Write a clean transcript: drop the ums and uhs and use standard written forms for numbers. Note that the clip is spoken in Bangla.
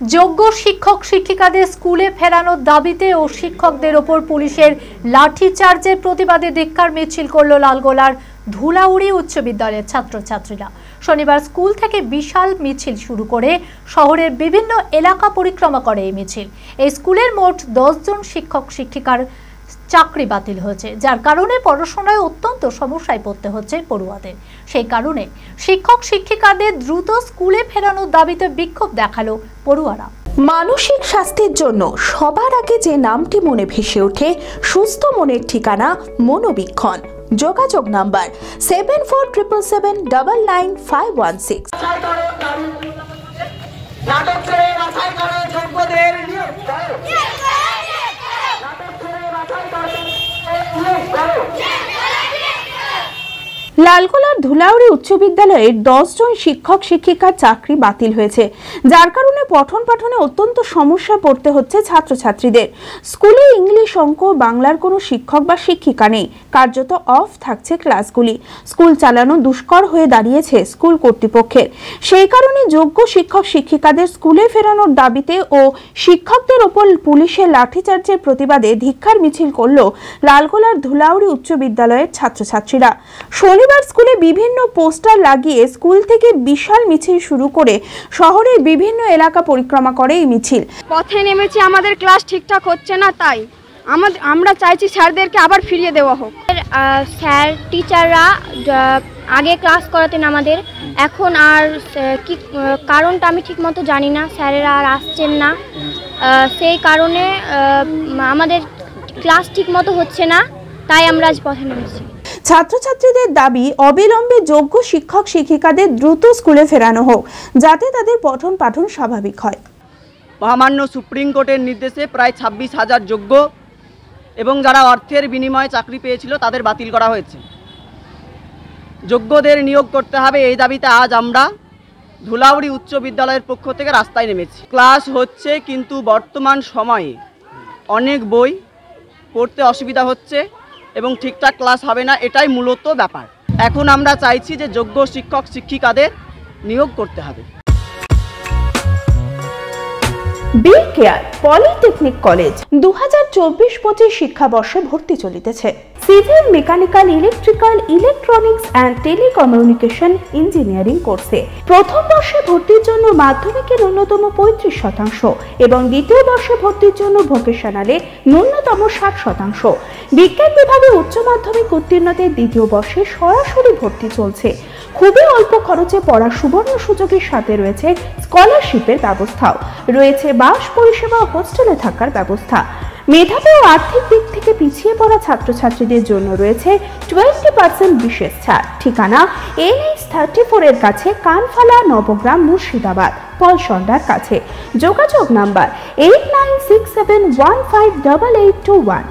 যোগ্য শিক্ষক শিক্ষিকাদের স্কুলে ফেরানোর দাবিতে ও শিক্ষকদের ওপর পুলিশের লাঠিচার্জের প্রতিবাদে ধিক্কার মিছিল করল লালগোলার ধুলাউড়ি উচ্চ বিদ্যালয়ের ছাত্রছাত্রীরা। শনিবার স্কুল থেকে বিশাল মিছিল শুরু করে শহরের বিভিন্ন এলাকা পরিক্রমা করে এই মিছিল। এই স্কুলের মোট 10 জন শিক্ষক শিক্ষিকার চাকরি বাতিল হয়েছে, যার কারণে পড়াশোনায় অত্যন্ত সমস্যায় পড়তে হচ্ছে পড়ুয়াদের। সেই কারণে শিক্ষক শিক্ষিকাদের দ্রুত স্কুলে ফেরানোর দাবিতে বিক্ষোভ দেখালো পড়ুয়ারা। মানসিক স্বাস্থ্যের জন্য সবার আগে যে নামটি মনে ভেসে ওঠে, সুস্থ মনের ঠিকানা মনোবীক্ষণ। যোগাযোগ নাম্বার 7477799516। লালগোলার ধুলাউড়ি উচ্চ বিদ্যালয়ের 10 জন শিক্ষক শিক্ষিকার চাকরি বাতিল হয়েছে, যার কারণে পঠন পাঠনে অত্যন্ত সমস্যায় পড়তে হচ্ছে ছাত্রছাত্রীদের। স্কুলে ইংলিশ, অঙ্ক, বাংলার কোনো শিক্ষক বা শিক্ষিকা নেই, কার্যত অফ থাকছে ক্লাসগুলি। স্কুল চালানো দুষ্কর হয়ে দাঁড়িয়েছে স্কুল কর্তৃপক্ষের। সেই কারণে যোগ্য শিক্ষক শিক্ষিকাদের স্কুলে ফেরানোর দাবিতে ও শিক্ষকদের ওপর পুলিশের লাঠিচার্জের প্রতিবাদে ধিক্কার মিছিল করল লালগোলার ধুলাউড়ি উচ্চ বিদ্যালয়ের ছাত্রছাত্রীরা। শনিবার স্কুলে বিভিন্ন পোস্টার লাগিয়ে স্কুল থেকে বিশাল মিছিল শুরু করে শহরের বিভিন্ন এলাকা পরিক্রমা করে এই মিছিল। পথে নেমেছি, আমাদের ক্লাস ঠিকঠাক হচ্ছে না, তাই আমরা চাইছি স্যারদেরকে আবার ফিরিয়ে দেওয়া হোক। স্যার টিচাররা আগে ক্লাস করাতেন আমাদের, এখন আর কি কারণটা আমি ঠিকমতো জানি না, স্যারেরা আর আসছেন না। সেই কারণে আমাদের ক্লাস ঠিকমতো হচ্ছে না, তাই আমরা আজ পথে নেমেছি। ছাত্রছাত্রীদের দাবি অবিলম্বে যোগ্য শিক্ষক শিক্ষিকাদের দ্রুত স্কুলে ফেরানো হোক, যাতে তাদের পঠন পাঠন স্বাভাবিক হয়। মহামান্য সুপ্রিম কোর্টের নির্দেশে প্রায় 26,000 যোগ্য এবং যারা অর্থের বিনিময়ে চাকরি পেয়েছিল তাদের বাতিল করা হয়েছে। যোগ্যদের নিয়োগ করতে হবে, এই দাবিতে আজ আমরা ধুলাউড়ি উচ্চ বিদ্যালয়ের পক্ষ থেকে রাস্তায় নেমেছি। ক্লাস হচ্ছে, কিন্তু বর্তমান সময়ে অনেক বই পড়তে অসুবিধা হচ্ছে এবং ঠিকঠাক ক্লাস হবে না, এটাই মূলত ব্যাপার। এখন আমরা চাইছি যে যোগ্য শিক্ষক শিক্ষিকাদের নিয়োগ করতে হবে। বি কেয়ার পলিটেকনিক কলেজ 2024-25 শিক্ষাবর্ষে ভর্তি চলিতেছে। Civil, mechanical, electrical, electronics and telecommunication engineering কোর্সে প্রথম বর্ষে ভর্তির জন্য মাধ্যমিকে ন্যূনতম 35% এবং দ্বিতীয় বর্ষে ভর্তির জন্য ভোকেশনালে ন্যূনতম 60%। বিজ্ঞান বিভাগে উচ্চ মাধ্যমিক উত্তীর্ণদের দ্বিতীয় বর্ষে সরাসরি ভর্তি চলছে। খুবই অল্প খরচে পড়ার সুবর্ণ সুযোগের সাথে রয়েছে স্কলারশিপের ব্যবস্থাও, রয়েছে বাস পরিষেবা ও হোস্টেলে থাকার ব্যবস্থা। মেধাবী ও আর্থিক দিক থেকে পিছিয়ে পড়া ছাত্রছাত্রীদের জন্য রয়েছে 20% বিশেষ ছাড়। ঠিকানা NH34 এর কাছে, কানফালা, নবগ্রাম, মুর্শিদাবাদ, পলসন্ডার কাছে। যোগাযোগ নাম্বার 8967158821।